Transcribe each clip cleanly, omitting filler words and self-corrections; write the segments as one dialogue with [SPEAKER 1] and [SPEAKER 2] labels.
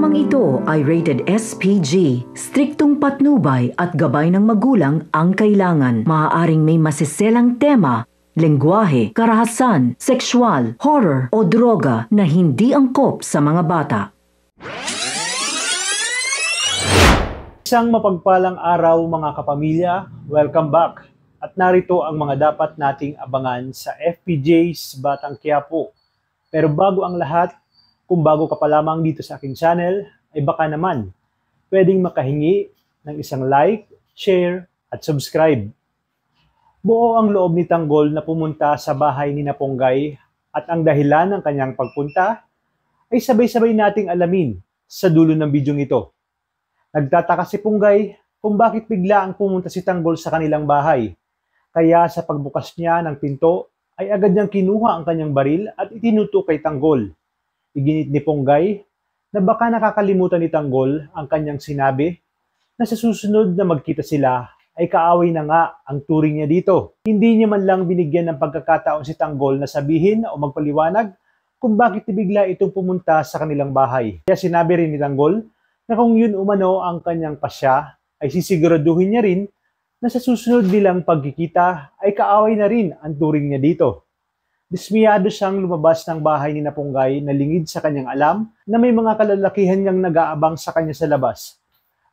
[SPEAKER 1] Programang ito ay rated SPG. Striktong patnubay at gabay ng magulang ang kailangan. Maaaring may masiselang tema, lengguwahe, karahasan, sexual, horror o droga na hindi angkop sa mga bata.
[SPEAKER 2] Isang mapagpalang araw mga kapamilya, welcome back. At narito ang mga dapat nating abangan sa FPJ's Batang Quiapo. Pero bago ang lahat, kung bago ka pa lamang dito sa aking channel, ay baka naman pwedeng makahingi ng isang like, share, at subscribe. Buo ang loob ni Tanggol na pumunta sa bahay ni Naponggay at ang dahilan ng kanyang pagpunta ay sabay-sabay nating alamin sa dulo ng bidyong ito. Nagtataka si Ponggay kung bakit bigla ang pumunta si Tanggol sa kanilang bahay. Kaya sa pagbukas niya ng pinto ay agad niyang kinuha ang kanyang baril at itinuto kay Tanggol. Iginit ni Ponggay na baka nakakalimutan ni Tanggol ang kanyang sinabi na sa susunod na magkita sila ay kaaway na nga ang turing niya dito. Hindi niya man lang binigyan ng pagkakataon si Tanggol na sabihin o magpaliwanag kung bakit bigla itong pumunta sa kanilang bahay. Kaya sinabi rin ni Tanggol na kung yun umano ang kanyang pasya ay sisiguraduhin niya rin na sa susunod nilang pagkikita ay kaaway na rin ang turing niya dito. Dismiyado siyang lumabas ng bahay ni Naponggay na lingid sa kanyang alam na may mga kalalakihan niyang nag-aabang sa kanya sa labas.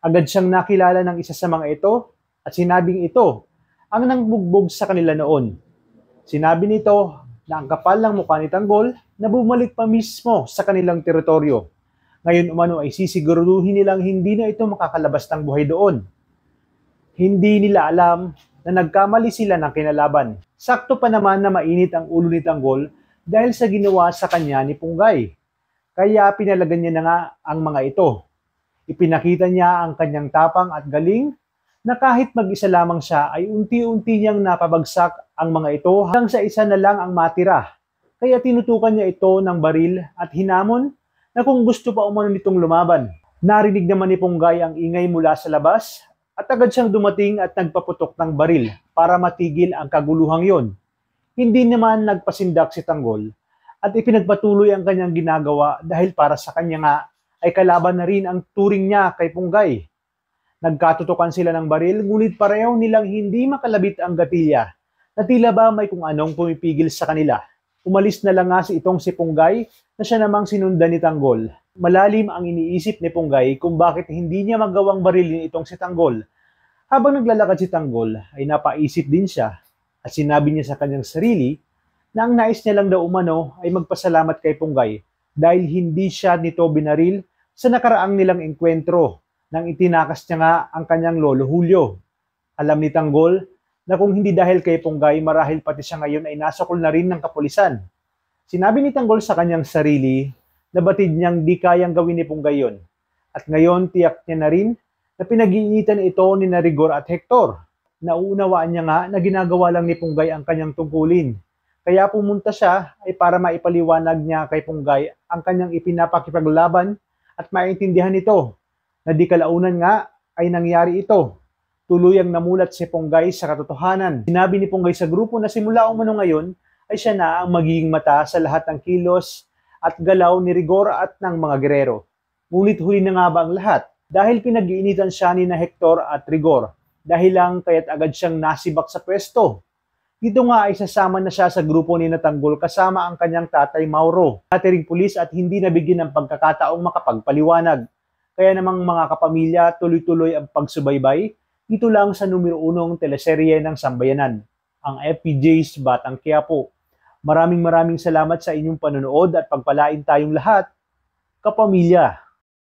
[SPEAKER 2] Agad siyang nakilala ng isa sa mga ito at sinabing ito ang nangbugbog sa kanila noon. Sinabi nito na ang kapal ng mukha ni Tanggol na bumalik pa mismo sa kanilang teritoryo. Ngayon umano ay sisiguraduhin nilang hindi na ito makakalabas ng buhay doon. Hindi nila alam na nagkamali sila ng kinalaban. Sakto pa naman na mainit ang ulo ni Tanggol dahil sa ginawa sa kanya ni Ponggay. Kaya pinalagan niya na nga ang mga ito. Ipinakita niya ang kanyang tapang at galing na kahit mag-isa lamang siya ay unti-unti niyang napabagsak ang mga ito hanggang sa isa na lang ang matira. Kaya tinutukan niya ito ng baril at hinamon na kung gusto pa umano nitong lumaban. Narinig naman ni Ponggay ang ingay mula sa labas at agad siyang dumating at nagpaputok ng baril para matigil ang kaguluhang yon. Hindi naman nagpasindak si Tanggol at ipinagpatuloy ang kanyang ginagawa dahil para sa kanya nga ay kalaban na rin ang turing niya kay Ponggay. Nagkatutukan sila ng baril ngunit pareho nilang hindi makalabit ang gatilya na tila ba may kung anong pumipigil sa kanila. Umalis na lang nga itong si Ponggay na siya namang sinundan ni Tanggol. Malalim ang iniisip ni Ponggay kung bakit hindi niya magawang barilin itong si Tanggol. Habang naglalakad si Tanggol ay napaisip din siya at sinabi niya sa kanyang sarili na ang nais niya lang daw umano ay magpasalamat kay Ponggay dahil hindi siya nito binaril sa nakaraang nilang engkwentro nang itinakas niya nga ang kanyang lolo Julio. Alam ni Tanggol na kung hindi dahil kay Ponggay marahil pati siya ngayon ay nasakol na rin ng kapulisan. Sinabi ni Tanggol sa kanyang sarili na batid niyang di kayang gawin ni Ponggay yun. At ngayon tiyak niya na rin na pinag-iinitan ito ni Rigor at Hector. Nauunawaan niya nga na ginagawa lang ni Ponggay ang kanyang tungkulin. Kaya pumunta siya ay para maipaliwanag niya kay Ponggay ang kanyang ipinapakipaglaban at maintindihan nito na di kalaunan nga ay nangyari ito. Tuluyang namulat si Ponggay sa katotohanan. Sinabi ni Ponggay sa grupo na simula umano ngayon ay siya na ang magiging mata sa lahat ng kilos at galaw ni Rigor at ng mga gerero. Ngunit huli na nga ba ang lahat? Dahil pinag-iinitan siya ni na Hector at Rigor, dahil lang kaya't agad siyang nasibak sa pwesto. Dito nga ay sasama na siya sa grupo ni Tanggol kasama ang kanyang tatay Mauro, dati ring pulis at hindi nabigyan ng pagkakataong makapagpaliwanag. Kaya namang mga kapamilya, tuloy-tuloy ang pagsubaybay, dito lang sa numero 1 teleserye ng Sambayanan, ang FPJ's Batang Quiapo. Maraming salamat sa inyong panonood at pagpalain tayong lahat, kapamilya.